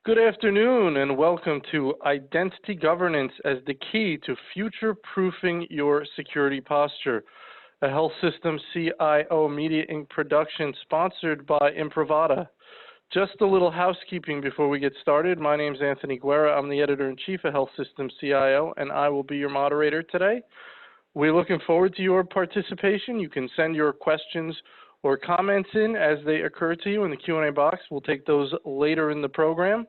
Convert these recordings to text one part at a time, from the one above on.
Good afternoon and welcome to Identity Governance as the Key to Future-Proofing Your Security Posture, a Health System CIO Media Inc. production sponsored by Imprivata. Just a little housekeeping before we get started. My name is Anthony Guerra. I'm the Editor-in-Chief of Health System CIO, and I will be your moderator today. We're looking forward to your participation. You can send your questions or comments in as they occur to you in the Q&A box. We'll take those later in the program.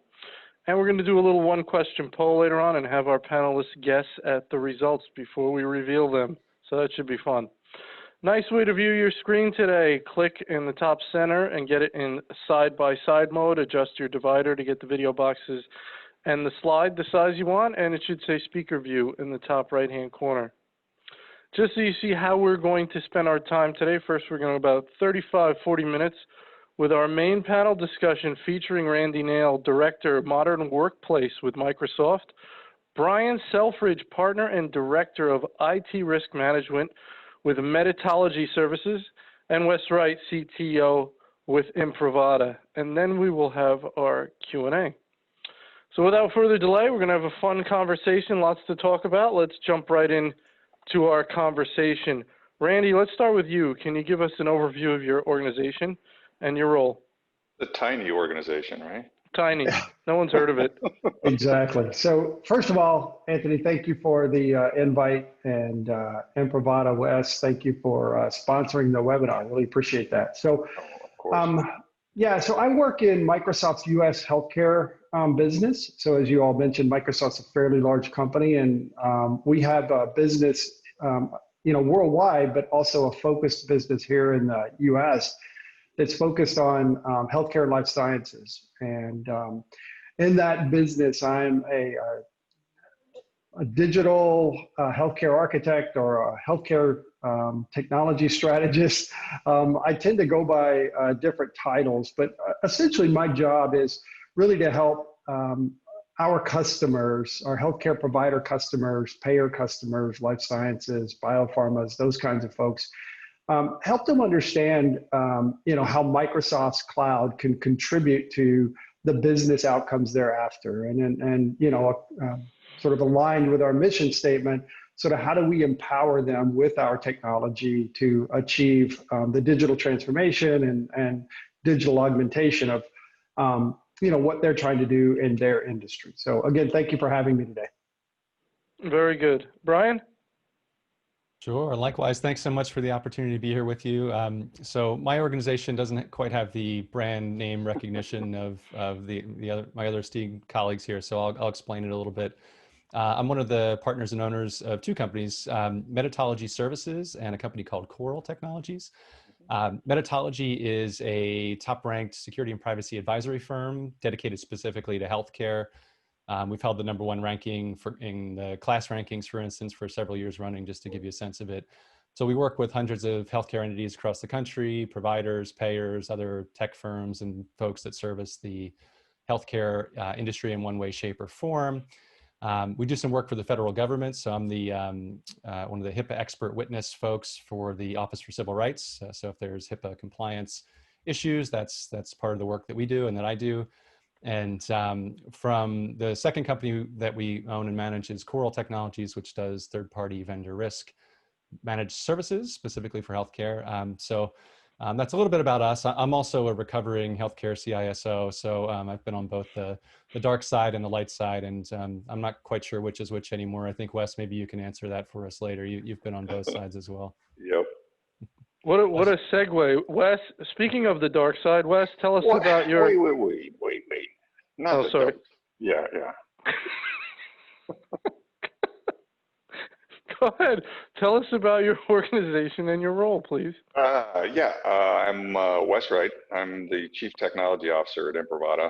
And we're going to do a little one-question poll later on and have our panelists guess at the results before we reveal them. So that should be fun. Nice way to view your screen today. Click in the top center and get it in side-by-side mode. Adjust your divider to get the video boxes and the slide the size you want, and it should say speaker view in the top right-hand corner. Just so you see how we're going to spend our time today, first we're going to about 35, 40 minutes with our main panel discussion featuring Randy Nale, Director of Modern Workplace with Microsoft, Brian Selfridge, Partner and Director of IT Risk Management with Meditology Services, and Wes Wright, CTO with Imprivata. And then we will have our Q&A. So without further delay, we're going to have a fun conversation, lots to talk about. Let's jump right in to our conversation. Randy, let's start with you. Can you give us an overview of your organization and your role? A tiny organization, right? Tiny. No one's heard of it. Exactly. So first of all, Anthony, thank you for the invite, and Imprivata, Wes, thank you for sponsoring the webinar. Really appreciate that. So, Of course. so I work in Microsoft's U.S. healthcare business. So as you all mentioned, Microsoft's a fairly large company, and we have a business, worldwide, but also a focused business here in the U.S. that's focused on healthcare and life sciences. And in that business, I'm a digital healthcare architect or a healthcare technology strategist. I tend to go by different titles, but essentially my job is really to help our customers, our healthcare provider customers, payer customers, life sciences, biopharmas, those kinds of folks, help them understand, how Microsoft's cloud can contribute to the business outcomes thereafter, and sort of aligned with our mission statement. Sort of how do we empower them with our technology to achieve the digital transformation and digital augmentation of what they're trying to do in their industry. So again, thank you for having me today. Very good. Brian? Sure. Likewise, thanks so much for the opportunity to be here with you. So my organization doesn't quite have the brand name recognition of my other esteemed colleagues here, so I'll explain it a little bit. I'm one of the partners and owners of two companies, Meditology Services and a company called Coral Technologies. Meditology is a top-ranked security and privacy advisory firm dedicated specifically to healthcare. We've held the #1 ranking in the class rankings, for instance, for several years running, just to give you a sense of it. So we work with hundreds of healthcare entities across the country, providers, payers, other tech firms, and folks that service the healthcare industry in one way, shape, or form. We do some work for the federal government. So I'm the one of the HIPAA expert witness folks for the Office for Civil Rights. So if there's HIPAA compliance issues, that's part of the work that we do and that I do. And from the second company that we own and manage is Coral Technologies, which does third-party vendor risk managed services, specifically for healthcare. That's a little bit about us. I'm also a recovering healthcare CISO, so I've been on both the dark side and the light side, and I'm not quite sure which is which anymore. I think, Wes, maybe you can answer that for us later. You've been on both sides as well. Yep. What a segue. Wes, speaking of the dark side, Wes, tell us about your... Wait. Not sorry. Dark. Yeah. Go ahead. Tell us about your organization and your role, please. I'm Wes Wright. I'm the Chief Technology Officer at Imprivata.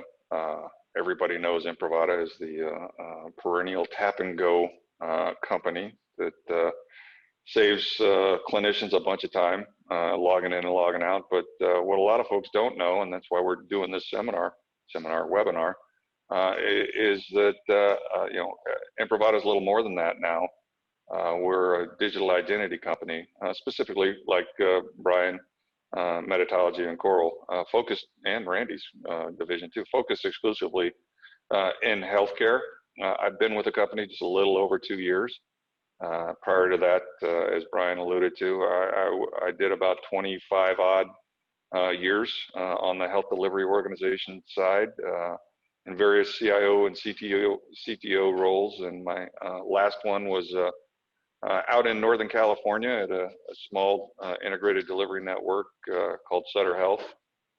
Everybody knows Imprivata is the perennial tap and go company that saves clinicians a bunch of time logging in and logging out. But what a lot of folks don't know, and that's why we're doing this webinar, is that Imprivata is a little more than that now. We're a digital identity company, specifically like Brian, Meditology and Coral, focused, and Randy's division too, focused exclusively in healthcare. I've been with the company just a little over 2 years. Prior to that, as Brian alluded to, I did about 25 odd years on the health delivery organization side in various CIO and CTO roles. And my last one was out in Northern California at a small integrated delivery network called telehealth,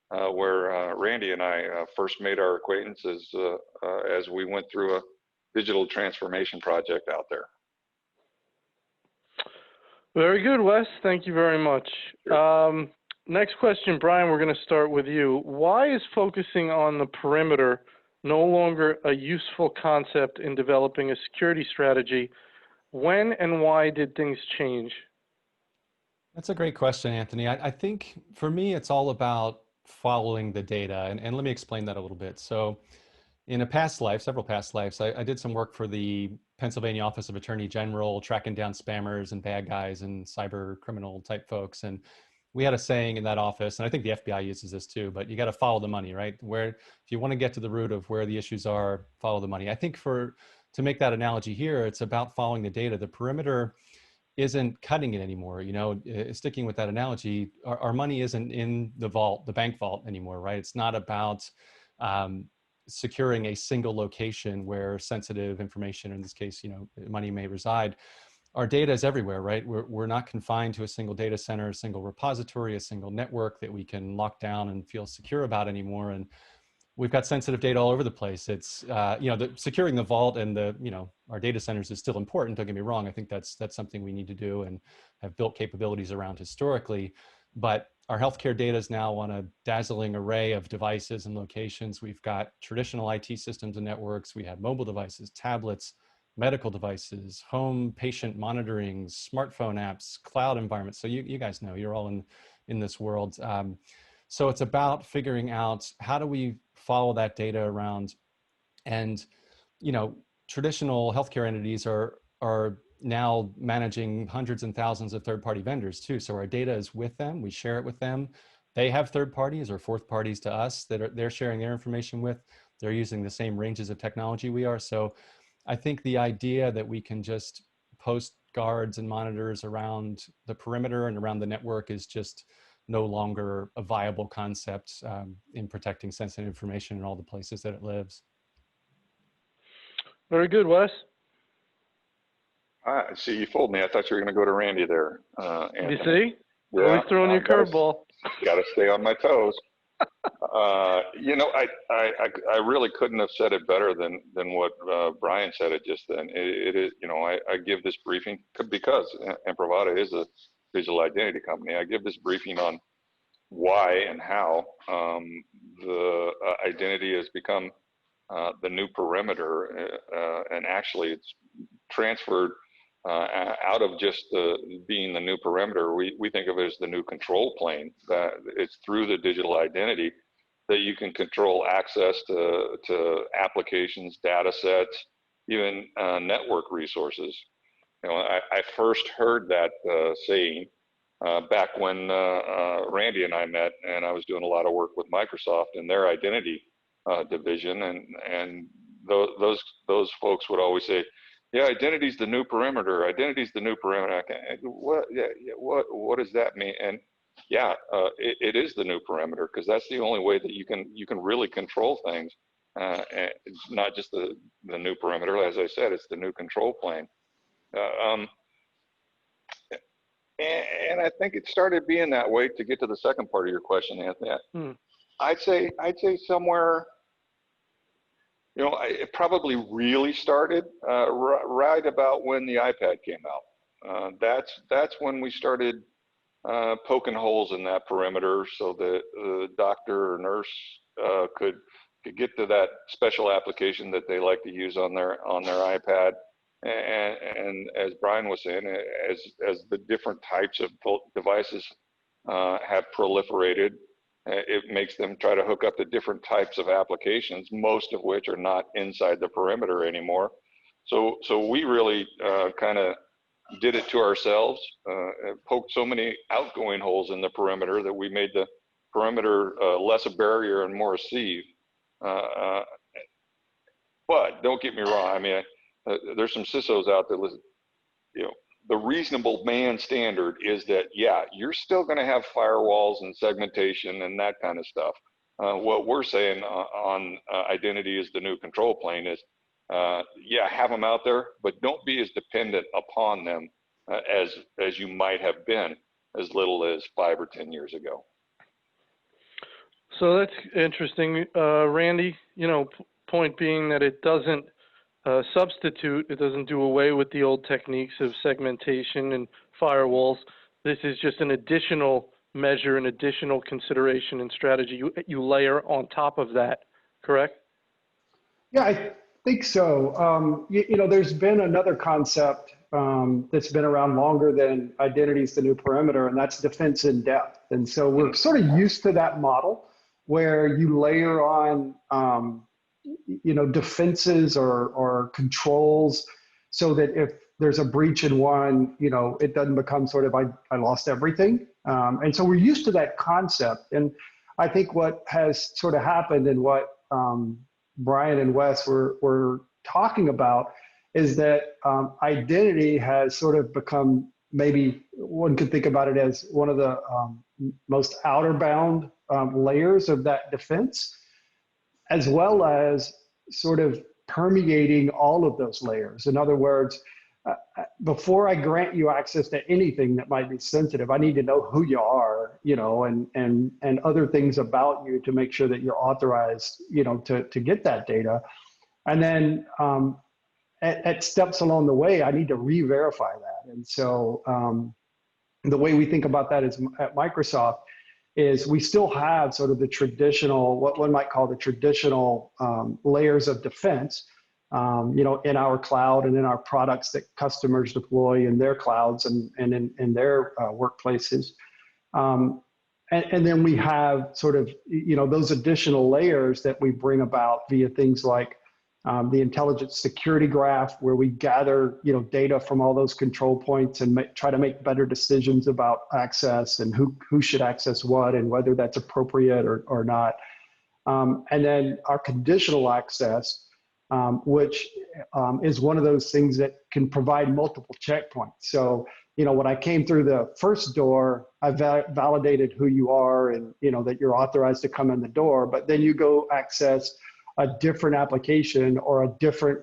where Randy and I first made our acquaintances as we went through a digital transformation project out there. Very good, Wes. Thank you very much. Sure. Next question, Brian, we're going to start with you. Why is focusing on the perimeter no longer a useful concept in developing a security strategy? When and why did things change? That's a great question, Anthony. I think for me, it's all about following the data. And let me explain that a little bit. So in a past life, several past lives, I did some work for the Pennsylvania Office of Attorney General, tracking down spammers and bad guys and cyber criminal type folks. And we had a saying in that office, and I think the FBI uses this too, but you got to follow the money, right? Where, if you want to get to the root of where the issues are, follow the money. I think to make that analogy here, it's about following the data. The perimeter isn't cutting it anymore. You know, sticking with that analogy, our money isn't in the vault, the bank vault anymore, right? It's not about securing a single location where sensitive information, in this case, you know, money may reside. Our data is everywhere, right? We're not confined to a single data center, a single repository, a single network that we can lock down and feel secure about anymore. And we've got sensitive data all over the place. It's, you know, securing the vault and our data centers is still important. Don't get me wrong. I think that's something we need to do and have built capabilities around historically. But our healthcare data is now on a dazzling array of devices and locations. We've got traditional IT systems and networks. We have mobile devices, tablets, medical devices, home patient monitoring, smartphone apps, cloud environments. So you guys know, you're all in this world. So it's about figuring out how do we follow that data around. And, you know, traditional healthcare entities are now managing hundreds and thousands of third-party vendors too. So our data is with them, we share it with them. They have third parties or fourth parties to us that they're sharing their information with. They're using the same ranges of technology we are. So I think the idea that we can just post guards and monitors around the perimeter and around the network is just no longer a viable concept in protecting sensitive information in all the places that it lives. Very good, Wes. See, you fooled me. I thought you were going to go to Randy there, Anthony. You see? Yeah, Always throwing your curveball. Got to stay on my toes. You know, I really couldn't have said it better than what Brian said it just then. It is, you know, I give this briefing because Imprivata is a digital identity company. I give this briefing on why and how the identity has become the new perimeter, and actually it's transferred out of just being the new perimeter. We think of it as the new control plane. That it's through the digital identity that you can control access to applications, data sets, even network resources. You know, I first heard that saying back when Randy and I met, and I was doing a lot of work with Microsoft and their identity division, and those folks would always say, "Yeah, identity's the new perimeter. Identity's the new perimeter." What? Yeah. What does that mean? And yeah, it is the new perimeter, because that's the only way that you can really control things. And it's not just the new perimeter, as I said, it's the new control plane. And I think it started being that way. To get to the second part of your question, Anthony, I'd say somewhere, you know, it probably really started right about when the iPad came out. That's when we started poking holes in that perimeter, so that the doctor or nurse could get to that special application that they like to use on their iPad. And as Brian was saying, as the different types of devices have proliferated, it makes them try to hook up to different types of applications, most of which are not inside the perimeter anymore. So we really kind of did it to ourselves, poked so many outgoing holes in the perimeter that we made the perimeter less a barrier and more a sieve. But don't get me wrong. I mean, there's some CISOs out there, you know, the reasonable man standard is that, yeah, you're still going to have firewalls and segmentation and that kind of stuff. What we're saying on identity is the new control plane is, yeah, have them out there, but don't be as dependent upon them as you might have been as little as 5 or 10 years ago. So that's interesting, Randy. You know, point being that it doesn't substitute, it doesn't do away with the old techniques of segmentation and firewalls. This is just an additional measure, an additional consideration and strategy you layer on top of that, correct? Yeah, I think so. You know, there's been another concept that's been around longer than identity's the new perimeter, and that's defense in depth. And so we're sort of used to that model where you layer on you know, defenses or controls so that if there's a breach in one, you know, it doesn't become sort of, I lost everything. And so we're used to that concept. And I think what has sort of happened and what Brian and Wes were talking about is that identity has sort of become, maybe one could think about it as one of the most outer bound layers of that defense, as well as sort of permeating all of those layers. In other words, before I grant you access to anything that might be sensitive, I need to know who you are, you know, and other things about you to make sure that you're authorized, you know, to get that data. And then at steps along the way, I need to re-verify that. And so the way we think about that is at Microsoft is we still have sort of the traditional, what one might call the traditional layers of defense, you know, in our cloud and in our products that customers deploy in their clouds and in their workplaces. And then we have sort of, you know, those additional layers that we bring about via things like the intelligent security graph, where we gather, you know, data from all those control points and try to make better decisions about access and who should access what and whether that's appropriate or not. And then our conditional access, which is one of those things that can provide multiple checkpoints. So, you know, when I came through the first door, I validated who you are and, you know, that you're authorized to come in the door, but then you go access a different application or a different,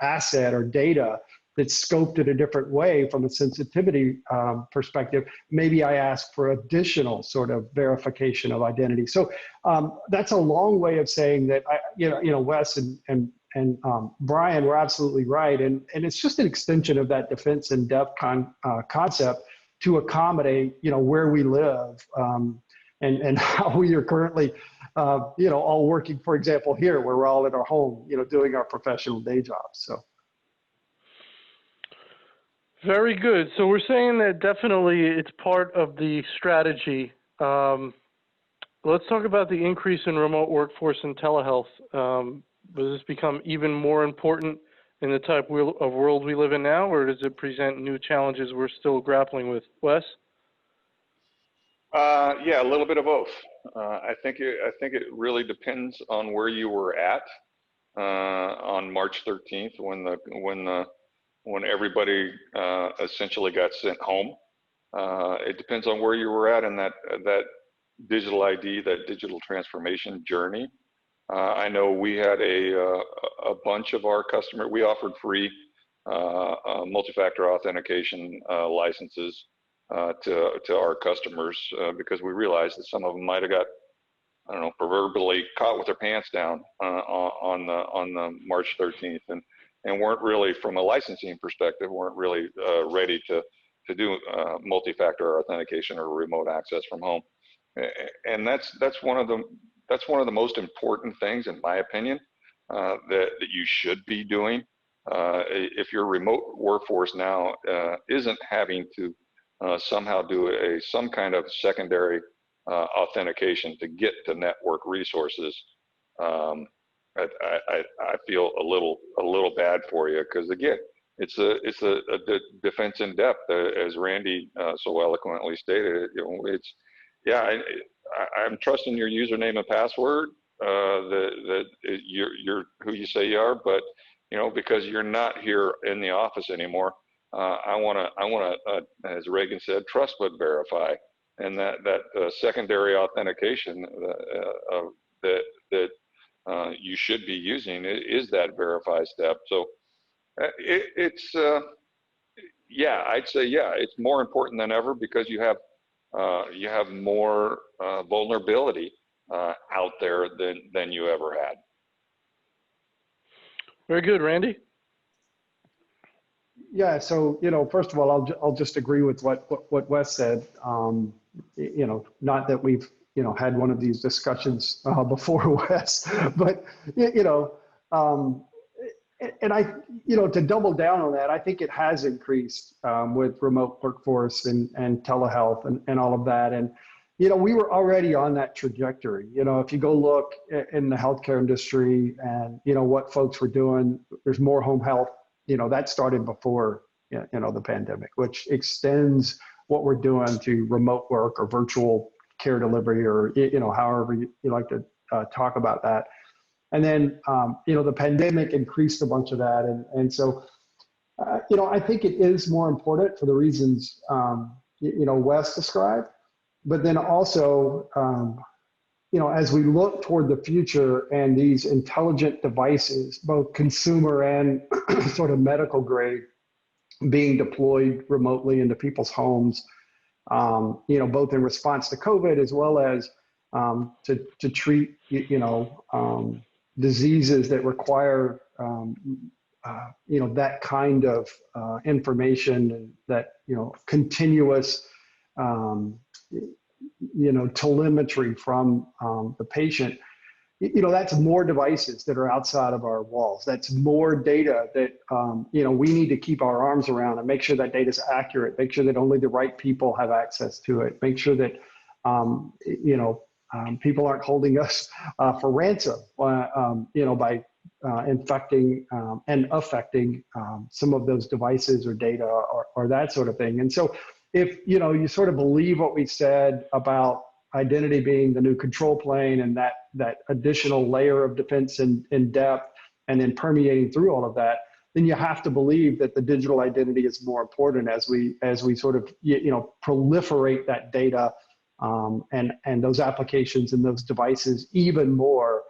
asset or data that's scoped in a different way from a sensitivity perspective. Maybe I ask for additional sort of verification of identity. So that's a long way of saying that, Wes and Brian were absolutely right. And it's just an extension of that defense in depth concept to accommodate, you know, where we live and how we are currently, all working, for example, here, where we're all in our home, you know, doing our professional day jobs. So. Very good. So we're saying that definitely it's part of the strategy. Let's talk about the increase in remote workforce and telehealth. Does this become even more important in the type of world we live in now, or does it present new challenges we're still grappling with? Wes? Yeah, a little bit of both. I think it really depends on where you were at on March 13th when everybody essentially got sent home. It depends on where you were at in that digital ID, that digital transformation journey. I know we had a bunch of our customers. We offered free multi-factor authentication licenses to our customers because we realized that some of them might have got, I don't know, proverbially caught with their pants down on the March 13th and weren't really, from a licensing perspective, weren't really ready to do multi-factor authentication or remote access from home. And that's one of the most important things, in my opinion, that you should be doing. If your remote workforce now isn't having to somehow do some kind of secondary authentication to get to network resources, I feel a little bad for you, because again, defense in depth, as Randy so eloquently stated. I'm trusting your username and password, that you're who you say you are, but because you're not here in the office anymore, I want to, as Reagan said, trust but verify, and that secondary authentication that you should be using is that verify step. So I'd say it's more important than ever, because you have more vulnerability out there than you ever had. Very good, Randy. Yeah, so first of all, I'll just agree with what Wes said. Not that we've had one of these discussions before, Wes, but and I to double down on that, I think it has increased with remote workforce and telehealth and all of that. And we were already on that trajectory. If you go look in the healthcare industry and what folks were doing, there's more home health. That started before the pandemic, which extends what we're doing to remote work or virtual care delivery, or however you like to talk about that. And then the pandemic increased a bunch of that, and so I think it is more important for the reasons Wes described, but then also as we look toward the future and these intelligent devices, both consumer and sort of medical grade, being deployed remotely into people's homes, both in response to COVID as well as to treat diseases that require that kind of information, and that continuous telemetry from the patient. That's more devices that are outside of our walls. That's more data that we need to keep our arms around and make sure that data is accurate. Make sure that only the right people have access to it. Make sure that people aren't holding us for ransom, by infecting and affecting some of those devices or data or that sort of thing. And so if you sort of believe what we said about identity being the new control plane, and that additional layer of defense in depth, and then permeating through all of that, then you have to believe that the digital identity is more important as we sort of proliferate that data and those applications and those devices even more,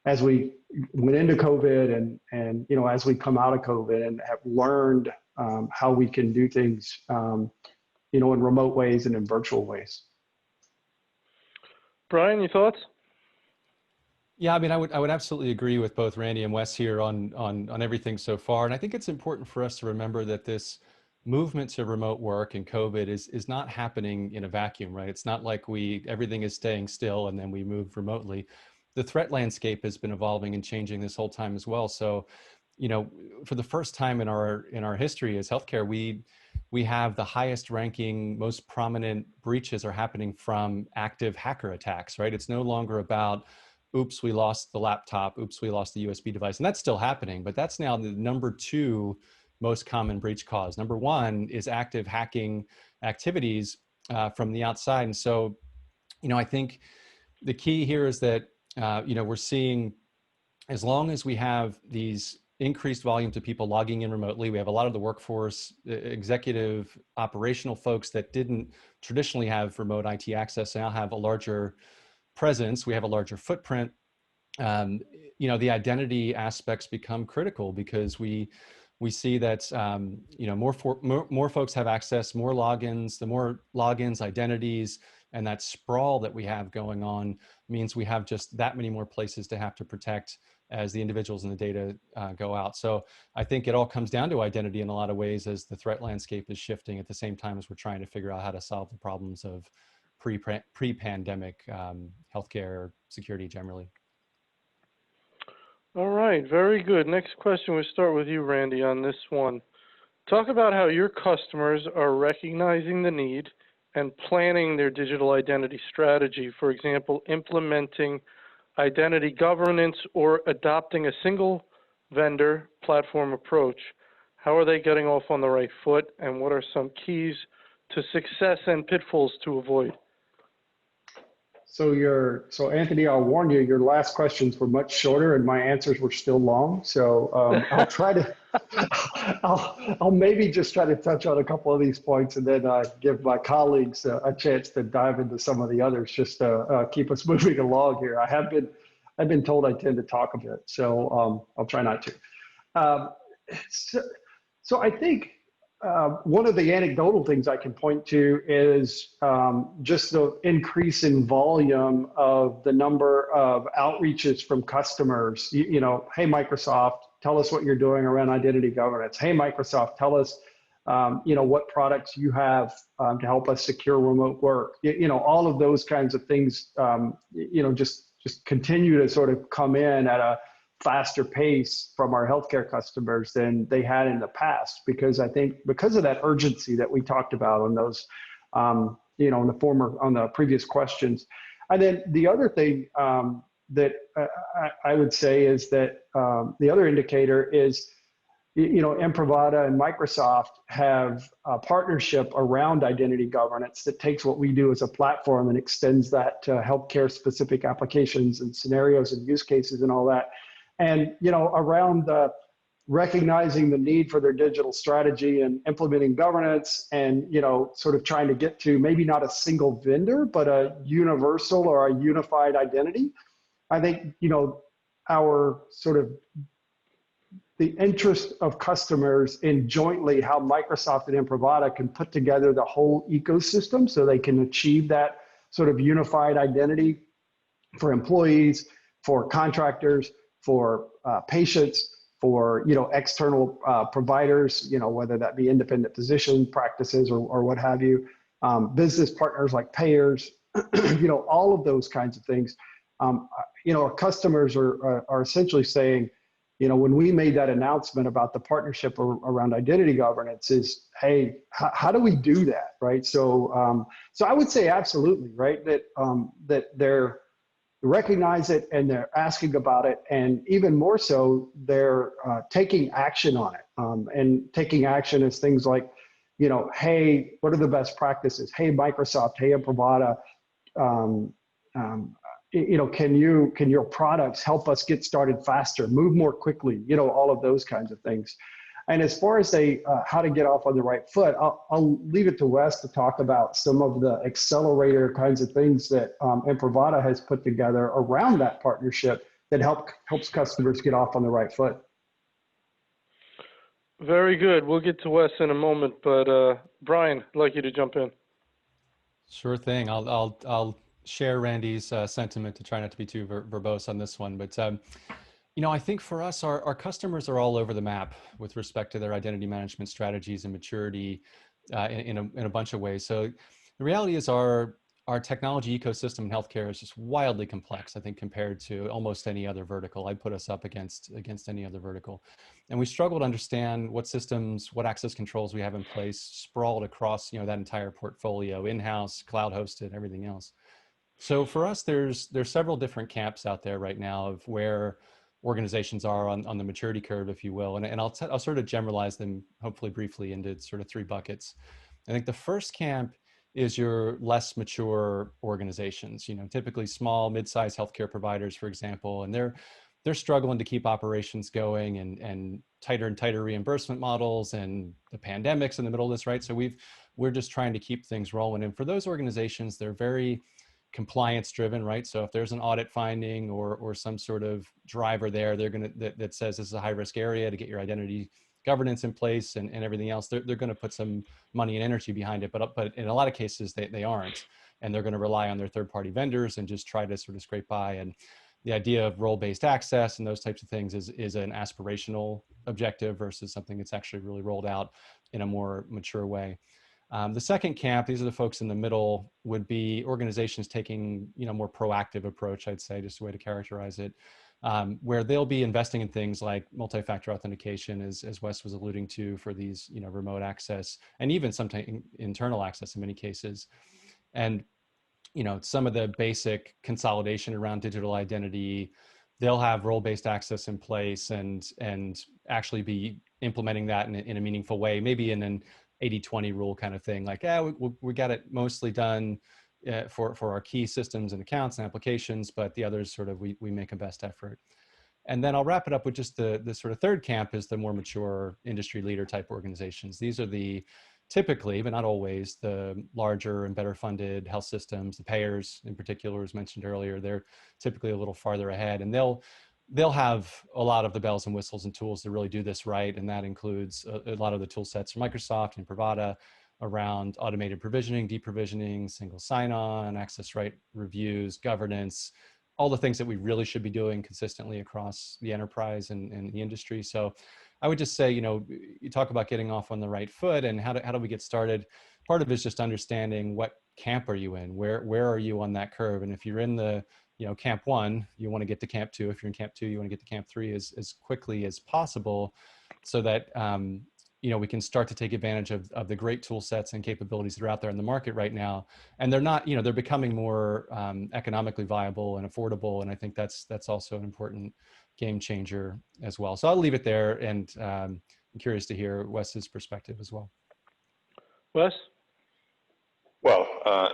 as we went into COVID and as we come out of COVID and have learned how we can do things in remote ways and in virtual ways. Brian, your thoughts? Yeah, I mean, I would absolutely agree with both Randy and Wes here on everything so far. And I think it's important for us to remember that this movement to remote work and COVID is not happening in a vacuum, right? It's not like everything is staying still and then we move remotely. The threat landscape has been evolving and changing this whole time as well. So, for the first time in our history as healthcare, we have the highest ranking, most prominent breaches are happening from active hacker attacks, right? It's no longer about, oops, we lost the laptop, oops, we lost the USB device. And that's still happening, but that's now the number 2 most common breach cause. Number 1 is active hacking activities from the outside. And so, I think the key here is that, we're seeing, as long as we have these increased volumes of people logging in remotely, we have a lot of the workforce, executive, operational folks that didn't traditionally have remote IT access now have a larger presence. We have a larger footprint. The identity aspects become critical because we see that more folks have access, more logins. The more logins, identities, and that sprawl that we have going on means we have just that many more places to have to protect as the individuals and the data go out. So I think it all comes down to identity in a lot of ways as the threat landscape is shifting at the same time as we're trying to figure out how to solve the problems of pre-pandemic healthcare security generally. All right, very good. Next question, we'll start with you, Randy, on this one. Talk about how your customers are recognizing the need and planning their digital identity strategy. For example, implementing identity governance or adopting a single vendor platform approach, how are they getting off on the right foot, and what are some keys to success and pitfalls to avoid? So Anthony, I'll warn you, your last questions were much shorter and my answers were still long. So I'll try to, I'll maybe just try to touch on a couple of these points and then give my colleagues a chance to dive into some of the others, just to keep us moving along here. I've been told I tend to talk a bit, so I'll try not to. So I think one of the anecdotal things I can point to is just the increase in volume of the number of outreaches from customers. You know, hey, Microsoft, tell us what you're doing around identity governance. Hey, Microsoft, tell us, you know, what products you have to help us secure remote work. You know, all of those kinds of things, you know, just continue to sort of come in at a faster pace from our healthcare customers than they had in the past, because I think because of that urgency that we talked about on those, you know, on the previous questions. And then the other thing that I would say is that the other indicator is, you know, Imprivata and Microsoft have a partnership around identity governance that takes what we do as a platform and extends that to healthcare specific applications and scenarios and use cases and all that. And, you know, around recognizing the need for their digital strategy and implementing governance and, you know, sort of trying to get to maybe not a single vendor, but a universal or a unified identity. I think, you know, our sort of the interest of customers in jointly how Microsoft and Imprivata can put together the whole ecosystem so they can achieve that sort of unified identity for employees, for contractors, for patients, for, you know, external providers, you know, whether that be independent physician practices or what have you, business partners like payers, you know, all of those kinds of things. You know, our customers are essentially saying, you know, when we made that announcement about the partnership around identity governance is, hey, how do we do that, right? So, so I would say absolutely, right, that that they're recognize it and they're asking about it, and even more so, they're taking action on it. And taking action is things like, you know, hey, what are the best practices? Hey, Microsoft, hey, Imprivata, you know, can your products help us get started faster, move more quickly, you know, all of those kinds of things. And as far as how to get off on the right foot, I'll leave it to Wes to talk about some of the accelerator kinds of things that Imprivata has put together around that partnership that helps customers get off on the right foot. Very good. We'll get to Wes in a moment, but Brian, I'd like you to jump in. Sure thing. I'll share Randy's sentiment to try not to be too verbose on this one, but you know, I think for us, our customers are all over the map with respect to their identity management strategies and maturity in a bunch of ways. So the reality is our technology ecosystem in healthcare is just wildly complex, I think, compared to almost any other vertical. I'd put us up against any other vertical. And we struggle to understand what systems, what access controls we have in place, sprawled across, you know, that entire portfolio, in-house, cloud hosted, everything else. So for us, there's several different camps out there right now of where organizations are on the maturity curve, if you will. And I'll sort of generalize them, hopefully briefly, into sort of three buckets. I think the first camp is your less mature organizations, you know, typically small, mid-sized healthcare providers, for example, and they're struggling to keep operations going and tighter reimbursement models, and the pandemic's in the middle of this, right? So we're just trying to keep things rolling. And for those organizations, they're very compliance driven, right? So if there's an audit finding or some sort of driver there, they're going to, that says this is a high risk area to get your identity governance in place and everything else, they're going to put some money and energy behind it. But in a lot of cases, they aren't. And they're going to rely on their third party vendors and just try to sort of scrape by. And the idea of role-based access and those types of things is an aspirational objective versus something that's actually really rolled out in a more mature way. The second camp, these are the folks in the middle, would be organizations taking, you know, more proactive approach, I'd say, just a way to characterize it, where they'll be investing in things like multi-factor authentication, as Wes was alluding to, for these, you know, remote access and even sometimes internal access in many cases. And, you know, some of the basic consolidation around digital identity, they'll have role-based access in place and actually be implementing that in a meaningful way, maybe in an 80-20 rule kind of thing, like, yeah, we got it mostly done for our key systems and accounts and applications, but the others sort of, we make a best effort. And then I'll wrap it up with just the sort of third camp is the more mature industry leader type organizations. These are the typically, but not always, the larger and better funded health systems, the payers in particular, as mentioned earlier. They're typically a little farther ahead, and they'll have a lot of the bells and whistles and tools to really do this right. And that includes a lot of the tool sets from Microsoft and Imprivata around automated provisioning, deprovisioning, single sign-on, access right reviews, governance, all the things that we really should be doing consistently across the enterprise and the industry. So I would just say, you talk about getting off on the right foot and how do we get started? Part of it is just understanding what camp are you in? Where are you on that curve? And if you're in the, camp 1, you want to get to camp 2. If you're in camp 2, you want to get to camp 3 as quickly as possible so that, we can start to take advantage of the great tool sets and capabilities that are out there in the market right now. And they're not, they're becoming more economically viable and affordable. And I think that's also an important game changer as well. So I'll leave it there, and I'm curious to hear Wes's perspective as well. Wes? Well,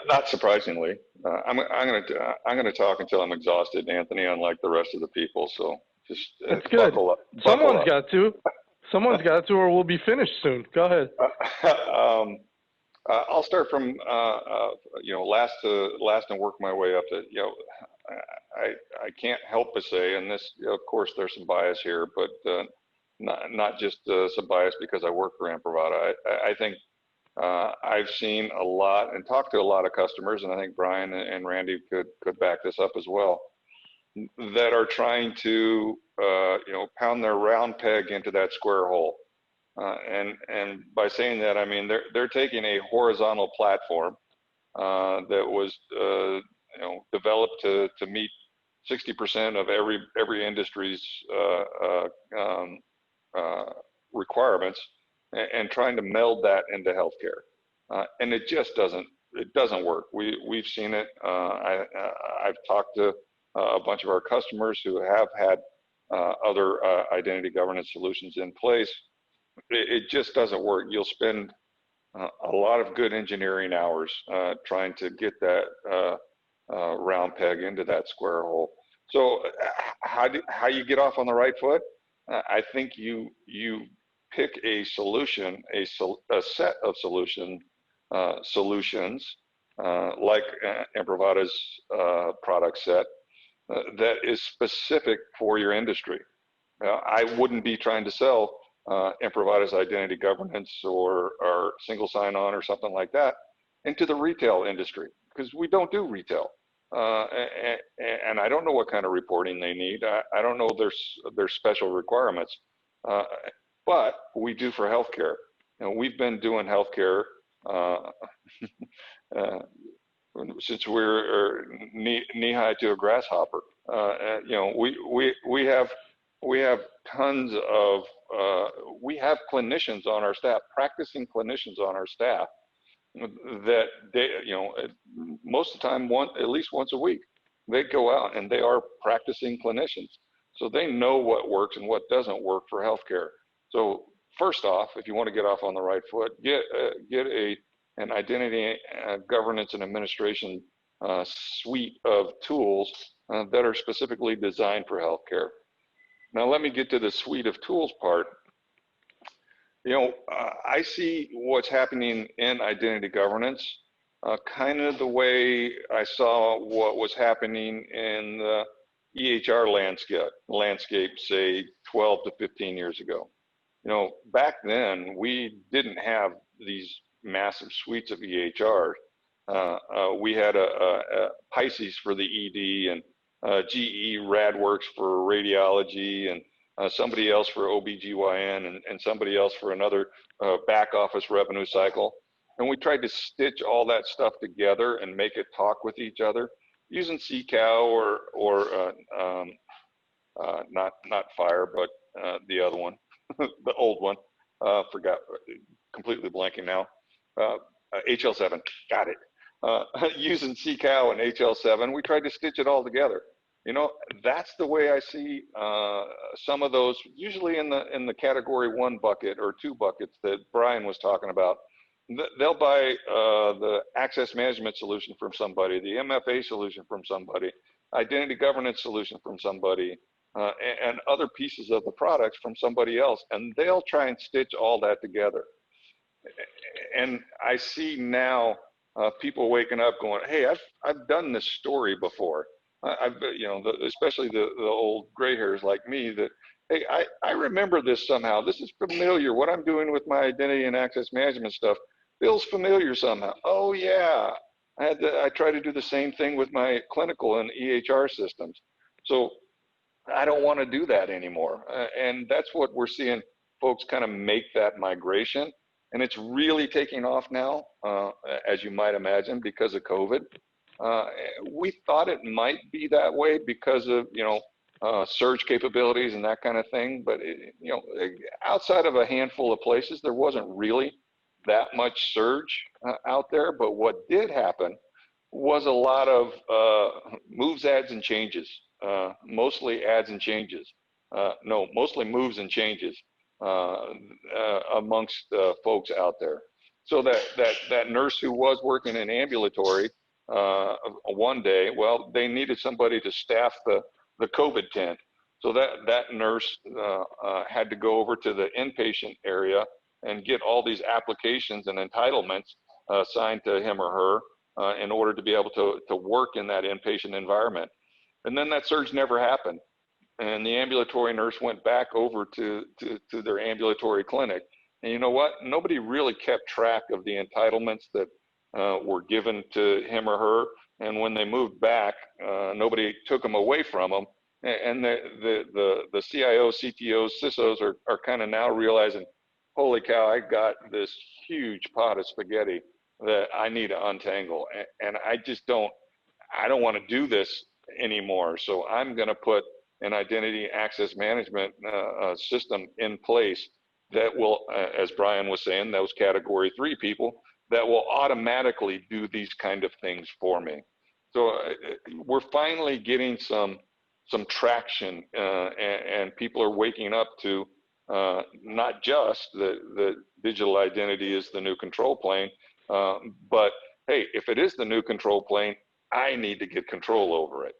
not surprisingly, I'm going to talk until I'm exhausted, Anthony, unlike the rest of the people. So just that's good. Buckle up. Someone's got to. Someone's got to, or we'll be finished soon. Go ahead. I'll start from last and work my way up to I can't help but say, and this of course there's some bias here, but not just some bias because I work for Imprivata. I think I've seen a lot and talked to a lot of customers, and I think Brian and Randy could back this up as well, that are trying to pound their round peg into that square hole. And by saying that, I mean they're taking a horizontal platform that was developed to meet 60% of every industry's requirements, and trying to meld that into healthcare, and it just doesn't work. We've seen it. I've talked to a bunch of our customers who have had other identity governance solutions in place. It just doesn't work. You'll spend a lot of good engineering hours trying to get that round peg into that square hole. So how you get off on the right foot? I think you pick a solution, a set of solutions like Imprivata's product set that is specific for your industry. I wouldn't be trying to sell Imprivata's identity governance or single sign-on or something like that into the retail industry, because we don't do retail. And I don't know what kind of reporting they need. I don't know their special requirements, but we do for healthcare. We've been doing healthcare since we're knee high to a grasshopper. We have tons of we have clinicians on our staff, practicing clinicians on our staff, that they, most of the time, at least once a week, they go out and they are practicing clinicians. So they know what works and what doesn't work for healthcare. So first off, if you want to get off on the right foot, get an identity governance and administration suite of tools that are specifically designed for healthcare. Now let me get to the suite of tools part. I see what's happening in identity governance kind of the way I saw what was happening in the EHR landscape, say 12 to 15 years ago. Back then we didn't have these massive suites of EHR. We had a Pisces for the ED, and GE RadWorks for radiology, and somebody else for OBGYN, and somebody else for another back office revenue cycle. And we tried to stitch all that stuff together and make it talk with each other using CCAO or not FHIR, but the other one, the old one, forgot, completely blanking now. HL7, got it. Using CCAO and HL7, we tried to stitch it all together. You know, that's the way I see some of those, usually in the category 1 bucket or 2 buckets that Brian was talking about. They'll buy the access management solution from somebody, the MFA solution from somebody, identity governance solution from somebody, and other pieces of the products from somebody else, and they'll try and stitch all that together. And I see now people waking up going, hey, I've done this story before. Especially the old gray hairs like me, that, hey, I remember this somehow. This is familiar. What I'm doing with my identity and access management stuff feels familiar somehow. Oh yeah, I try to do the same thing with my clinical and EHR systems. So I don't want to do that anymore. And that's what we're seeing folks kind of make that migration. And it's really taking off now, as you might imagine, because of COVID. We thought it might be that way because of, surge capabilities and that kind of thing. But, outside of a handful of places, there wasn't really that much surge out there. But what did happen was a lot of moves, adds, and changes. Mostly adds and changes. Mostly moves and changes amongst folks out there. So that nurse who was working in ambulatory one day, well, they needed somebody to staff the COVID tent. So that nurse had to go over to the inpatient area and get all these applications and entitlements assigned to him or her in order to be able to work in that inpatient environment. And then that surge never happened. And the ambulatory nurse went back over to their ambulatory clinic. And you know what? Nobody really kept track of the entitlements that were given to him or her. And when they moved back, nobody took them away from them. And the CIOs, CTOs, CISOs are kind of now realizing, holy cow, I got this huge pot of spaghetti that I need to untangle. And I don't want to do this anymore. So I'm going to put an identity access management system in place that will, as Brian was saying, those category 3 people, that will automatically do these kind of things for me. So we're finally getting some traction, and people are waking up to not just the digital identity is the new control plane, but hey, if it is the new control plane, I need to get control over it.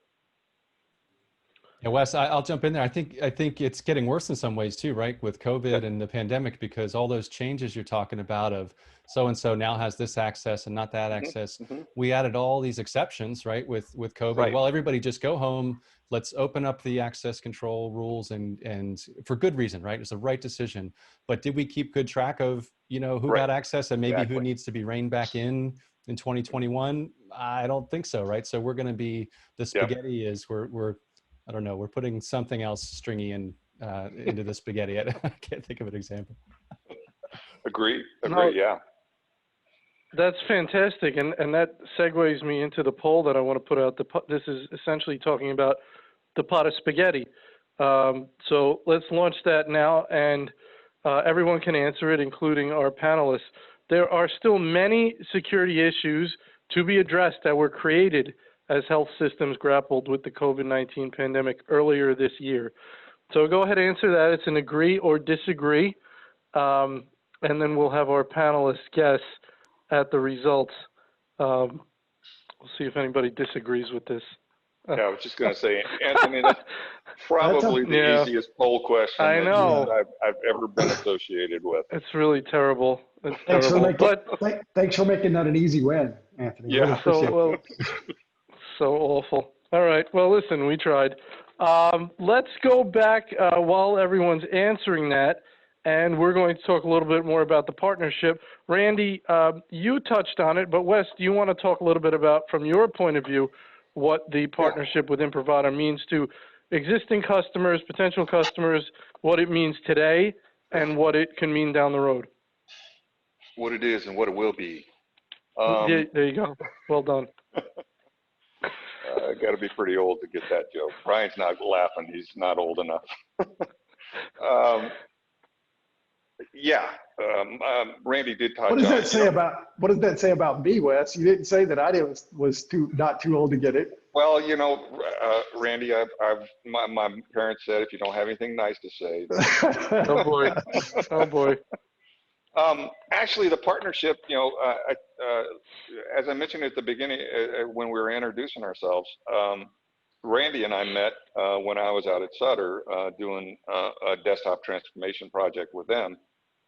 Yeah, Wes, I'll jump in there. I think it's getting worse in some ways too, right? With COVID and the pandemic, because all those changes you're talking about of so-and-so now has this access and not that access. We added all these exceptions, right? With COVID. Right. Well, everybody just go home. Let's open up the access control rules and for good reason, right? It's the right decision. But did we keep good track of, who got access and maybe who needs to be reined back in 2021? I don't think so, right? So we're going to be, the spaghetti is I don't know, we're putting something else stringy into the spaghetti. I can't think of an example. Agree, No, yeah. That's fantastic. And that segues me into the poll that I want to put out. This is essentially talking about the pot of spaghetti. So let's launch that now, and everyone can answer it, including our panelists. There are still many security issues to be addressed that were created as health systems grappled with the COVID-19 pandemic earlier this year. So go ahead and answer that. It's an agree or disagree, and then we'll have our panelists guess at the results. We'll see if anybody disagrees with this. Yeah, I was just going to say, Anthony, that's probably the easiest poll question that I've ever been associated with. It's really terrible. It's Thanks for making that an easy win, Anthony. Yeah. Really so awful. All right. Well, listen, we tried. Let's go back while everyone's answering that, and we're going to talk a little bit more about the partnership. Randy, you touched on it, but Wes, do you want to talk a little bit about, from your point of view, what the partnership with Imprivata means to existing customers, potential customers, what it means today, and what it can mean down the road? What it is and what it will be. There you go. Well done. I got to be pretty old to get that joke. Brian's not laughing. He's not old enough. Yeah, Randy did touch What does on that it. say about me, Wes? You didn't say that I was not too old to get it. Well, Randy, my parents said if you don't have anything nice to say. Oh boy. Oh boy. Actually, the partnership, as I mentioned at the beginning, when we were introducing ourselves, Randy and I met when I was out at Sutter doing a desktop transformation project with them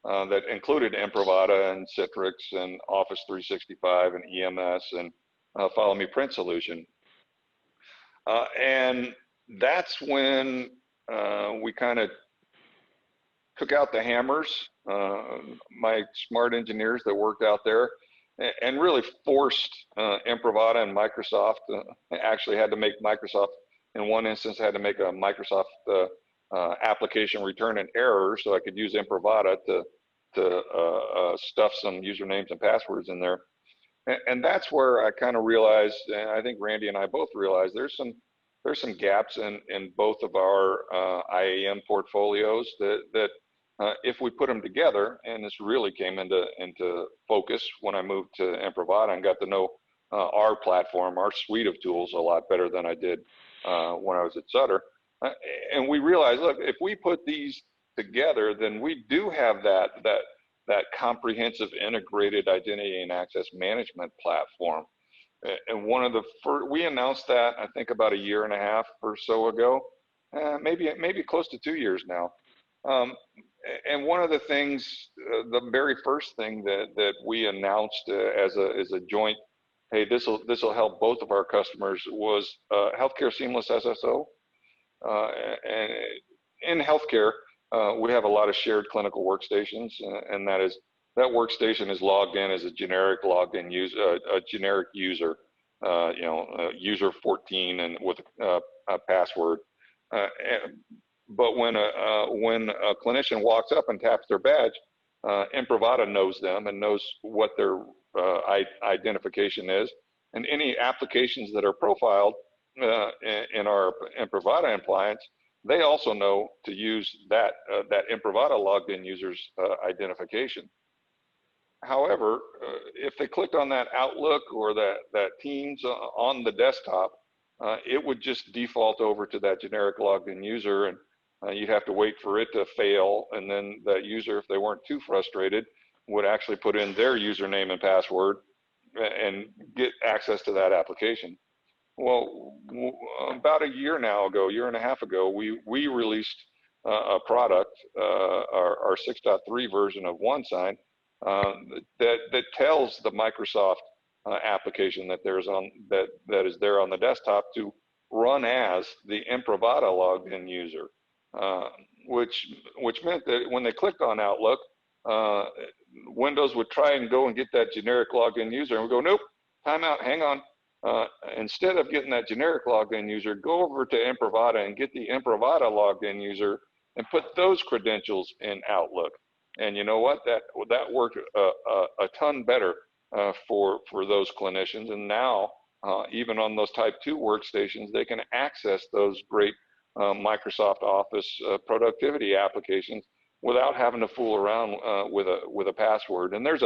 that included Imprivata and Citrix and Office 365 and EMS and Follow Me Print solution. And that's when we kind of took out the hammers, my smart engineers that worked out there, and really forced Imprivata and Microsoft, actually had to make Microsoft, in one instance, had to make a Microsoft application return an error so I could use Imprivata to stuff some usernames and passwords in there. And that's where I kind of realized, and I think Randy and I both realized, there's some gaps in both of our IAM portfolios that if we put them together, and this really came into focus when I moved to Imprivata and got to know our platform, our suite of tools a lot better than I did when I was at Sutter. And we realized, look, if we put these together, then we do have that comprehensive integrated identity and access management platform. And one of the first, we announced that I think about 1.5 years or so ago, maybe close to 2 years now. And one of the things, the very first thing that we announced as a joint, hey, this will help both of our customers, was Healthcare Seamless SSO. And in healthcare, we have a lot of shared clinical workstations, and that workstation is logged in as a generic logged in user, a generic user, user 14 and with a password. But when a clinician walks up and taps their badge, Imprivata knows them and knows what their identification is, and any applications that are profiled in our Imprivata appliance, they also know to use that Imprivata logged in user's identification. However, if they clicked on that Outlook or that Teams on the desktop, it would just default over to that generic logged in user, and you'd have to wait for it to fail, and then that user, if they weren't too frustrated, would actually put in their username and password and get access to that application. Well, about 1.5 years ago, we released a product, our 6.3 version of OneSign, that tells the Microsoft application that is there on the desktop to run as the Imprivata logged in user, which meant that when they clicked on Outlook, Windows would try and go and get that generic logged in user, and we go, nope, time out, hang on. Instead of getting that generic logged in user, go over to Imprivata and get the Imprivata logged in user and put those credentials in Outlook. And you know what? That worked a ton better for those clinicians. And now, even on those Type 2 workstations, they can access those great Microsoft Office productivity applications without having to fool around with a password. And there's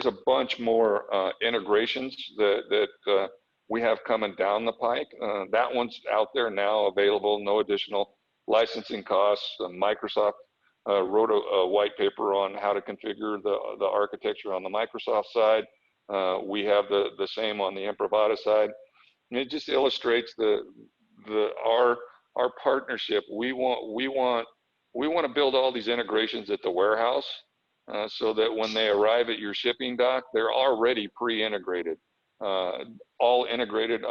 a bunch more integrations that we have coming down the pike. That one's out there now, available, no additional licensing costs. Microsoft wrote a white paper on how to configure the architecture on the Microsoft side. We have the same on the Imprivata side. And it just illustrates our partnership. We want to build all these integrations at the warehouse, so that when they arrive at your shipping dock, they're already pre-integrated. All integrated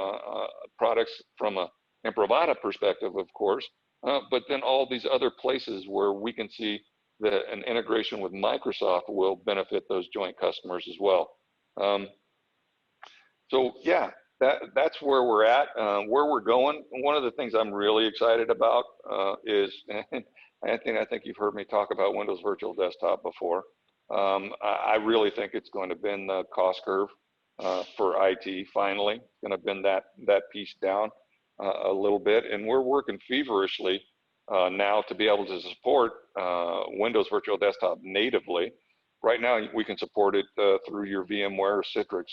products from a Imprivata perspective, of course, but then all these other places where we can see that an integration with Microsoft will benefit those joint customers as well. So yeah, that's where we're at, where we're going. One of the things I'm really excited about is, Anthony, I think you've heard me talk about Windows Virtual Desktop before. I really think it's going to bend the cost curve for IT. Finally, it's going to bend that piece down a little bit, and we're working feverishly now to be able to support Windows Virtual Desktop natively. Right now, we can support it through your VMware or Citrix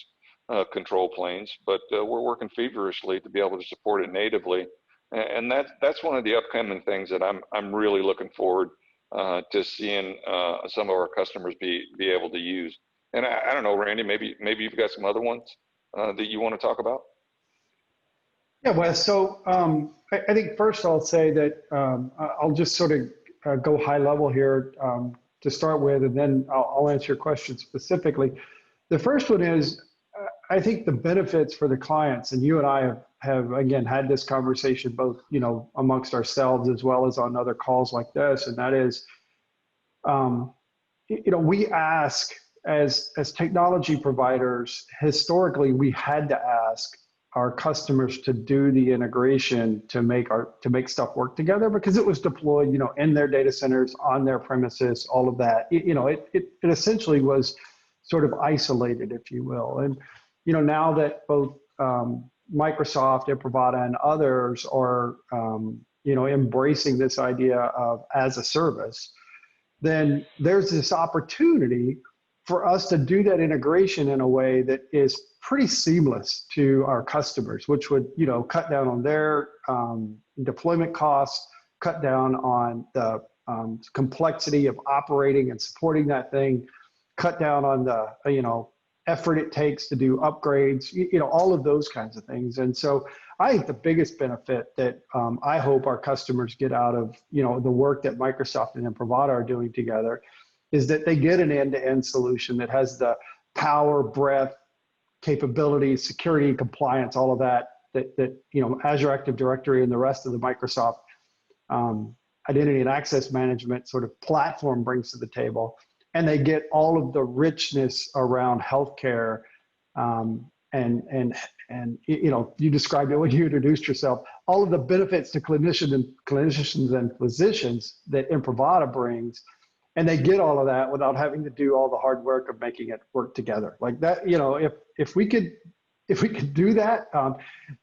control planes, but we're working feverishly to be able to support it natively. And that's one of the upcoming things that I'm really looking forward to seeing some of our customers be able to use. And I don't know, Randy, maybe you've got some other ones that you want to talk about. Yeah, Wes. So I think first I'll say that I'll just sort of go high level here to start with, and then I'll answer your question specifically. The first one is, I think the benefits for the clients, and you and I have again had this conversation both, you know, amongst ourselves as well as on other calls like this, and that is, you know, we ask as technology providers, historically we had to ask our customers to do the integration to make stuff work together, because it was deployed, you know, in their data centers, on their premises, all of that. You know, it essentially was sort of isolated, if you will. And you know, now that both Microsoft, Imprivata, and others are you know, embracing this idea of as a service, then there's this opportunity for us to do that integration in a way that is pretty seamless to our customers, which would, you know, cut down on their deployment costs, cut down on the complexity of operating and supporting that thing, cut down on the, you know, effort it takes to do upgrades, you know, all of those kinds of things. And so I think the biggest benefit that I hope our customers get out of, you know, the work that Microsoft and Imprivata are doing together is that they get an end-to-end solution that has the power, breadth, capabilities, security, compliance, all of that you know, Azure Active Directory and the rest of the Microsoft identity and access management sort of platform brings to the table. And they get all of the richness around healthcare, and you know, you described it when you introduced yourself, all of the benefits to clinicians and physicians that Imprivata brings, and they get all of that without having to do all the hard work of making it work together like that. You know, if we could do that,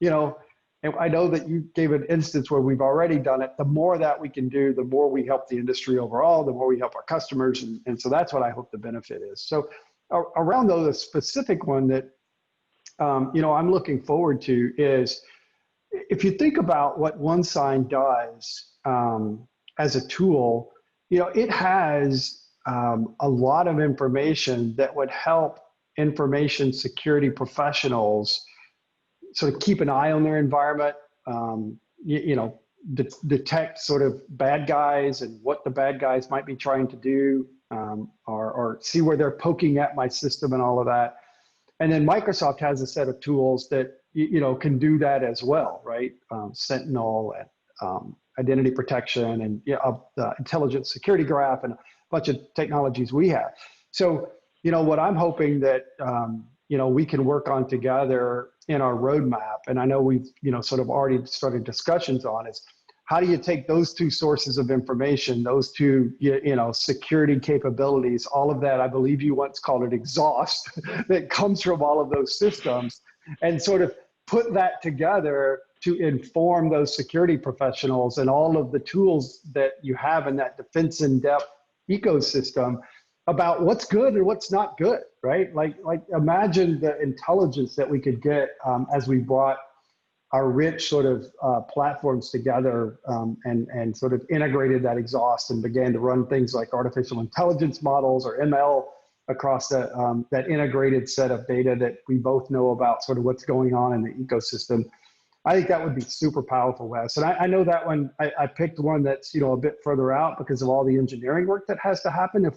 you know. And I know that you gave an instance where we've already done it. The more that we can do, the more we help the industry overall, the more we help our customers. And so that's what I hope the benefit is. So around though, the specific one that, you know, I'm looking forward to is, if you think about what OneSign does as a tool, you know, it has a lot of information that would help information security professionals sort of keep an eye on their environment, you know, detect sort of bad guys and what the bad guys might be trying to do, or see where they're poking at my system and all of that. And then Microsoft has a set of tools that, you know, can do that as well, right? Sentinel and identity protection and, you know, the intelligent security graph and a bunch of technologies we have. So, you know, what I'm hoping that, you know, we can work on together in our roadmap, and I know we've, you know, sort of already started discussions on, is how do you take those two sources of information, those two, you know, security capabilities, all of that, I believe you once called it exhaust, that comes from all of those systems, and sort of put that together to inform those security professionals and all of the tools that you have in that defense in depth ecosystem about what's good and what's not good, right? Like imagine the intelligence that we could get as we brought our rich sort of platforms together and sort of integrated that exhaust and began to run things like artificial intelligence models or ML across that integrated set of data that we both know about, sort of what's going on in the ecosystem. I think that would be super powerful, Wes. And I know that one, I picked one that's, you know, a bit further out because of all the engineering work that has to happen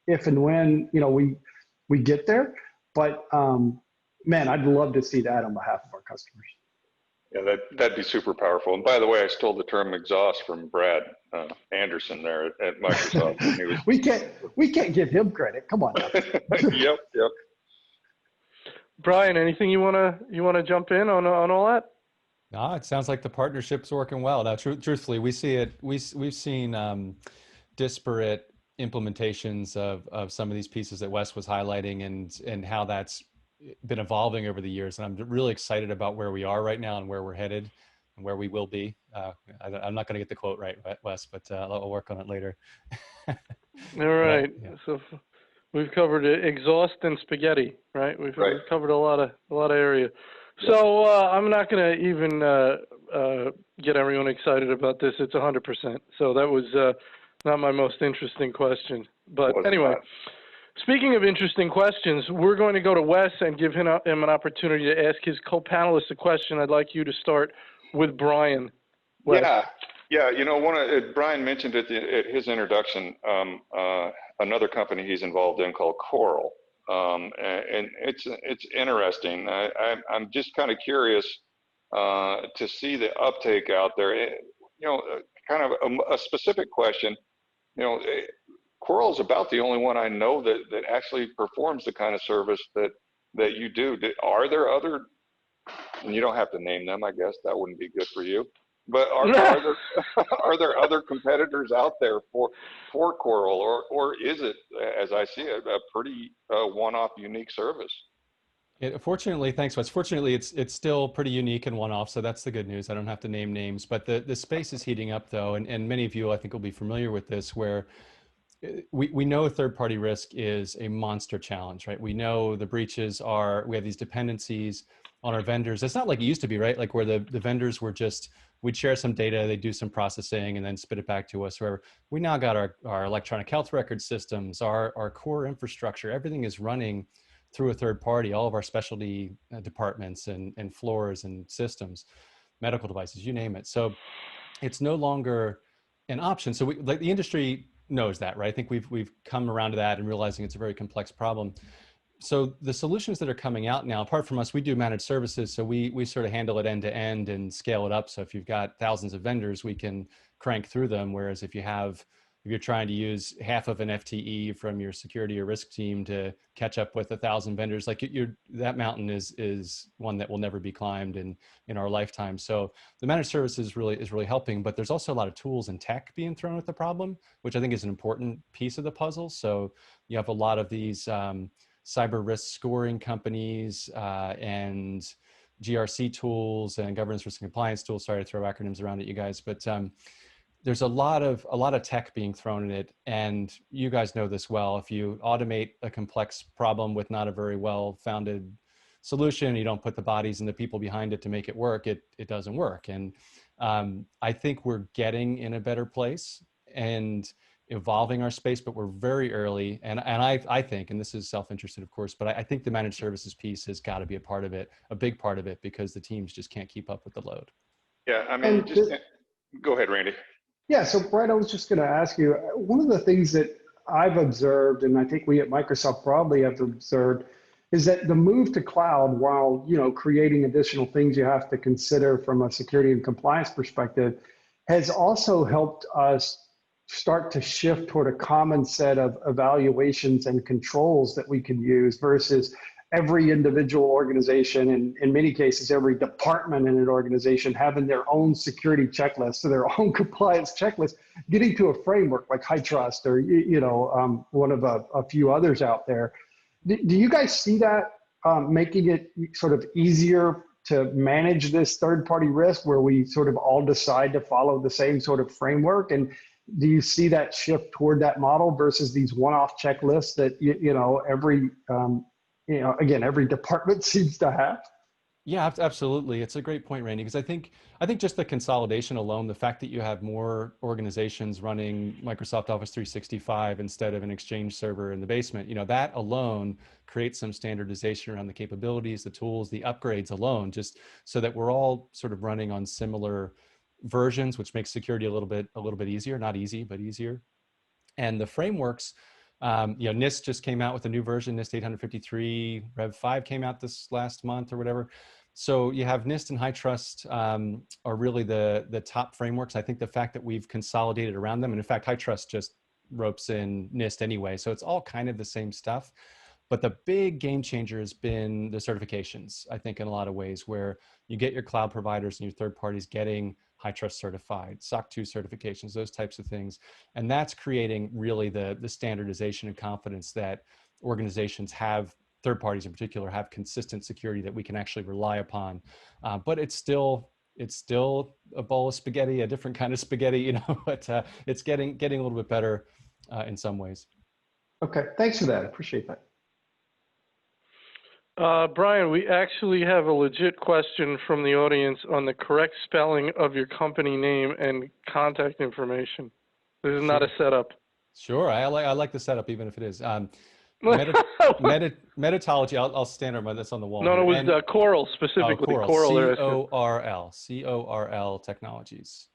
if and when, you know, we get there. But man, I'd love to see that on behalf of our customers. Yeah, that'd be super powerful. And by the way, I stole the term exhaust from Brad Anderson there at Microsoft. He was... we can't give him credit. Come on now. Yep. Brian, anything you wanna jump in on all that? No, it sounds like the partnership's working well. Now, truthfully, we see it. We've seen disparate implementations of some of these pieces that Wes was highlighting, and how that's been evolving over the years. And I'm really excited about where we are right now and where we're headed. where we will be. I'm not going to get the quote right, Wes, but I'll work on it later. All right. So we've covered exhaust and spaghetti, right? We've covered a lot of area. Yep. So I'm not going to even get everyone excited about this. It's 100%. So that was not my most interesting question. But anyway, speaking of interesting questions, we're going to go to Wes and give him an opportunity to ask his co-panelists a question. I'd like you to start with Brian. Wes. Yeah. You know, Brian mentioned at his introduction another company he's involved in called Coral, and it's interesting. I'm just kind of curious to see the uptake out there. You know, kind of a specific question. You know, Coral is about the only one I know that actually performs the kind of service that you do. Are there other? And you don't have to name them. I guess that wouldn't be good for you. But are there other competitors out there for Coral, or is it, as I see it, a pretty one-off, unique service? Fortunately, thanks, Wes. Fortunately, it's still pretty unique and one-off, so that's the good news. I don't have to name names, but the space is heating up, though, and many of you, I think, will be familiar with this, where we know third-party risk is a monster challenge, right? We know the breaches we have these dependencies on our vendors. It's not like it used to be, right? Like where the vendors were just, we'd share some data, they do some processing and then spit it back to us. Where we now got our electronic health record systems, our core infrastructure, everything is running through a third party, all of our specialty departments and floors and systems, medical devices, you name it. So it's no longer an option. So like the industry knows that, right? I think we've come around to that and realizing it's a very complex problem. So the solutions that are coming out now, apart from us, we do managed services. So we sort of handle it end to end and scale it up. So if you've got thousands of vendors, we can crank through them. Whereas if you're trying to use half of an FTE from your security or risk team to catch up with 1,000 vendors, like that mountain is one that will never be climbed in our lifetime. So the managed services is really helping, but there's also a lot of tools and tech being thrown at the problem, which I think is an important piece of the puzzle. So you have a lot of these cyber risk scoring companies and GRC tools and governance risk and compliance tools. Sorry to throw acronyms around at you guys, but there's a lot of tech being thrown in it. And you guys know this well. If you automate a complex problem with not a very well-founded solution, you don't put the bodies and the people behind it to make it work, it doesn't work. And I think we're getting in a better place and evolving our space, but we're very early. And I think, and this is self-interested, of course, but I think the managed services piece has got to be a big part of it, because the teams just can't keep up with the load. Yeah, I mean, go ahead, Randy. Yeah, so Brian, I was just going to ask you, one of the things that I've observed, and I think we at Microsoft probably have observed, is that the move to cloud, while creating additional things you have to consider from a security and compliance perspective, has also helped us start to shift toward a common set of evaluations and controls that we can use versus every individual organization, and in many cases, every department in an organization having their own security checklist or their own compliance checklist, getting to a framework like HITRUST or, one of a few others out there. Do you guys see that making it sort of easier to manage this third-party risk where we sort of all decide to follow the same sort of framework? And do you see that shift toward that model versus these one-off checklists that, every department seems to have? Yeah, absolutely. It's a great point, Randy, because I think just the consolidation alone, the fact that you have more organizations running Microsoft Office 365 instead of an Exchange server in the basement, that alone creates some standardization around the capabilities, the tools, the upgrades alone, just so that we're all sort of running on similar versions, which makes security a little bit easier, not easy, but easier. And the frameworks, NIST just came out with a new version, NIST 853, Rev 5 came out this last month or whatever. So you have NIST and HITRUST are really the top frameworks. I think the fact that we've consolidated around them, and in fact, HITRUST just ropes in NIST anyway, so it's all kind of the same stuff. But the big game changer has been the certifications, I think, in a lot of ways, where you get your cloud providers and your third parties getting HITRUST certified, SOC 2 certifications, those types of things. And that's creating really the standardization and confidence that organizations have, third parties in particular, have consistent security that we can actually rely upon. But it's still it's still a bowl of spaghetti, a different kind of spaghetti, you know, but it's getting a little bit better in some ways. Okay, thanks for that. I appreciate that. Brian, we actually have a legit question from the audience on the correct spelling of your company name and contact information. This is not a setup. Sure, I like the setup, even if it is. Meditology, I'll stand over that's on the wall. No, it was the Coral specifically. Coral, Coral. C-O-R-L Technologies.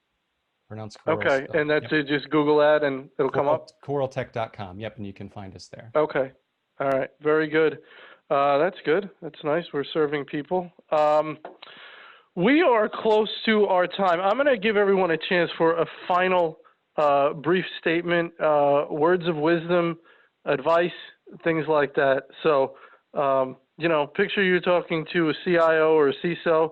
Pronounced Coral. Okay, and that's it. Just Google that and it'll come up? Coraltech.com. Yep, and you can find us there. Okay. All right. Very good. That's good. That's nice. We're serving people. We are close to our time. I'm going to give everyone a chance for a final brief statement, words of wisdom, advice, things like that. So, you know, picture you're talking to a CIO or a CISO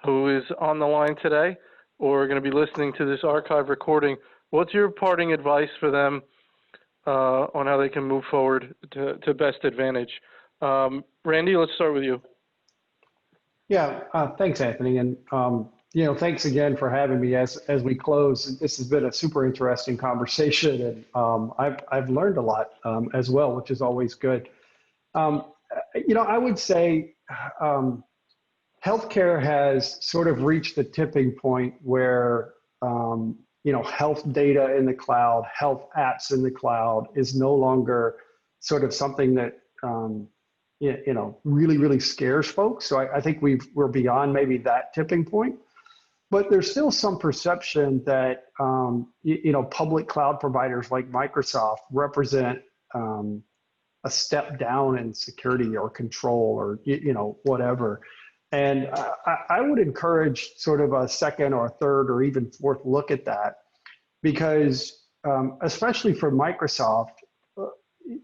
who is on the line today or going to be listening to this archive recording. What's your parting advice for them on how they can move forward to best advantage? Randy, let's start with you. Yeah, thanks, Anthony. And, you know, thanks again for having me as we close. This has been a super interesting conversation, and I've learned a lot as well, which is always good. You know, I would say healthcare has sort of reached the tipping point where, you know, health data in the cloud, health apps in the cloud is no longer sort of something that, you know, really scares folks. So I think we're beyond maybe that tipping point. But there's still some perception that, you know, public cloud providers like Microsoft represent a step down in security or control or, you know, whatever. And I would encourage sort of a second or third or even fourth look at that, because especially for Microsoft,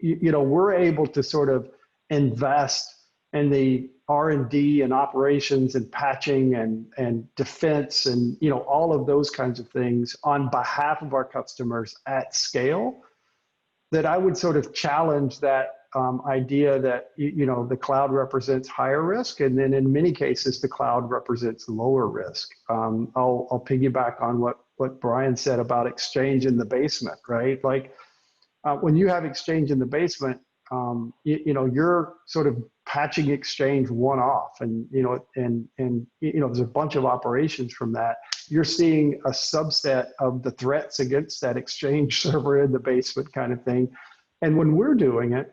you know, we're able to sort of invest in the R&D and operations and patching and defense and, you know, all of those kinds of things on behalf of our customers at scale, that I would sort of challenge that idea that, you know, the cloud represents higher risk. And then in many cases, the cloud represents lower risk. I'll piggyback on what Brian said about Exchange in the basement, right? Like when you have Exchange in the basement, you know, you're sort of patching Exchange one off, and you know, and you know, there's a bunch of operations from that. You're seeing a subset of the threats against that Exchange server in the basement kind of thing. And when we're doing it,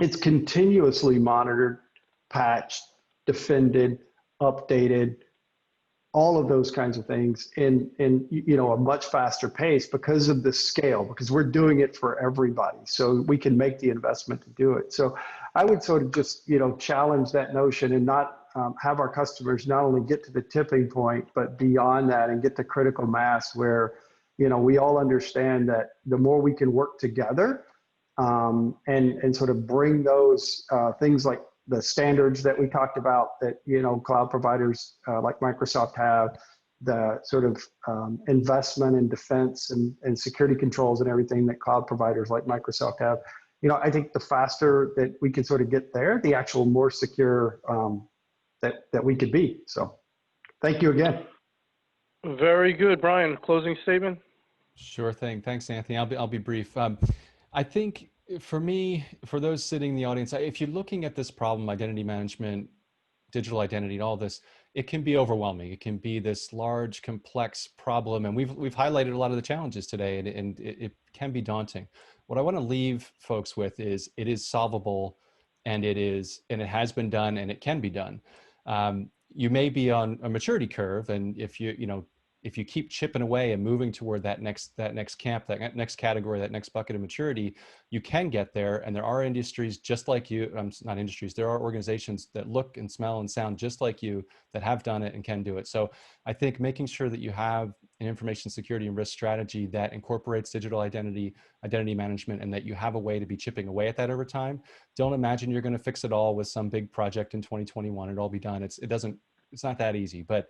it's continuously monitored, patched, defended, updated, all of those kinds of things in you know, a much faster pace because of the scale, because we're doing it for everybody. So we can make the investment to do it. So I would sort of just, you know, challenge that notion and not have our customers not only get to the tipping point, but beyond that and get the critical mass where, you know, we all understand that the more we can work together and sort of bring those things like the standards that we talked about that, you know, cloud providers like Microsoft have, the sort of investment in defense and security controls and everything that cloud providers like Microsoft have. You know, I think the faster that we can sort of get there, the actual more secure that we could be. So thank you again. Very good. Brian, closing statement? Sure thing. Thanks, Anthony. I'll be brief. I think for me, for those sitting in the audience, if you're looking at this problem, identity management, digital identity, and all this, it can be overwhelming. It can be this large, complex problem. And we've highlighted a lot of the challenges today, and it can be daunting. What I want to leave folks with is it is solvable, and it has been done, and it can be done. You may be on a maturity curve, and if you keep chipping away and moving toward that next camp, that next category, that next bucket of maturity, you can get there. And there are industries just like you, not industries, there are organizations that look and smell and sound just like you that have done it and can do it. So I think making sure that you have an information security and risk strategy that incorporates digital identity management, and that you have a way to be chipping away at that over time. Don't imagine you're going to fix it all with some big project in 2021. It'll all be done. It's not that easy, but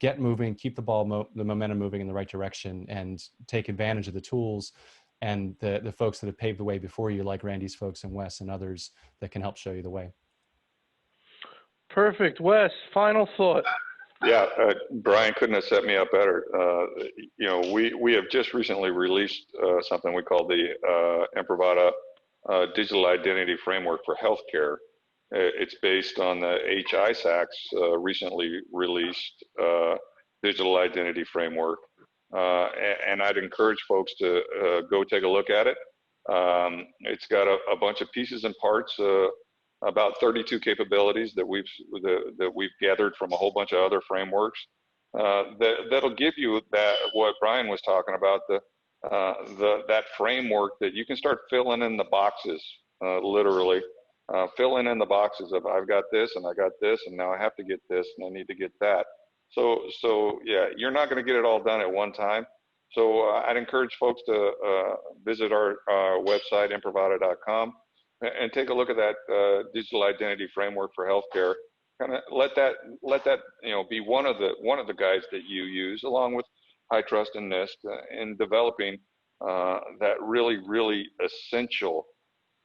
get moving, keep the momentum moving in the right direction, and take advantage of the tools and the folks that have paved the way before you, like Randy's folks and Wes and others that can help show you the way. Perfect. Wes, final thought. Yeah, Brian couldn't have set me up better. You know, we have just recently released something we call the Imprivata Digital Identity Framework for Healthcare. It's based on the HISAC's recently released Digital Identity Framework. And I'd encourage folks to go take a look at it. It's got a bunch of pieces and parts, about 32 capabilities that we've gathered from a whole bunch of other frameworks that'll give you that what Brian was talking about, that framework that you can start filling in the boxes, literally filling in the boxes of I've got this and I got this and now I have to get this and I need to get that. So yeah, you're not going to get it all done at one time. So I'd encourage folks to visit our website, imprivata.com, and take a look at that digital identity framework for healthcare. Kind of let that be one of the guides that you use, along with HITRUST and NIST, in developing that really essential.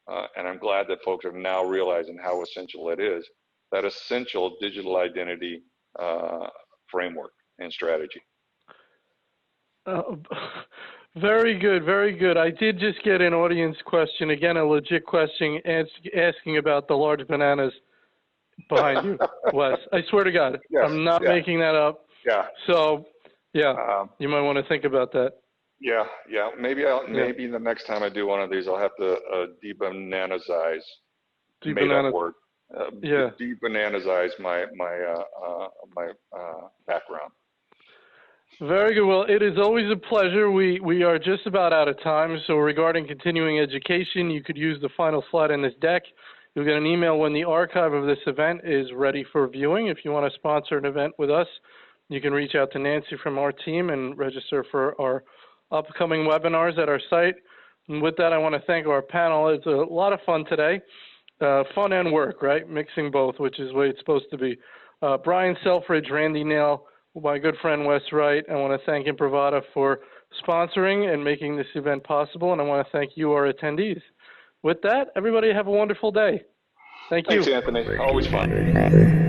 And I'm glad that folks are now realizing how essential it is. That essential digital identity framework and strategy. Very good, very good. I did just get an audience question, again, a legit question, asking about the large bananas behind you, Wes. I swear to God, yes, I'm not making that up. Yeah. So, yeah, you might want to think about that. Yeah. Maybe the next time I do one of these, I'll have to de-bananazize. Made-up word. De-bananazize my background. Very good. Well, it is always a pleasure. We are just about out of time. So regarding continuing education, you could use the final slide in this deck. You'll get an email when the archive of this event is ready for viewing. If you want to sponsor an event with us, you can reach out to Nancy from our team and register for our upcoming webinars at our site. And with that, I want to thank our panel. It's a lot of fun today. Fun and work, right? Mixing both, which is the way it's supposed to be. Brian Selfridge, Randy Nale, my good friend Wes Wright. I want to thank Imprivata for sponsoring and making this event possible, and I want to thank you, our attendees. With that, everybody have a wonderful day. Thank you. Thanks, Anthony. Always fun.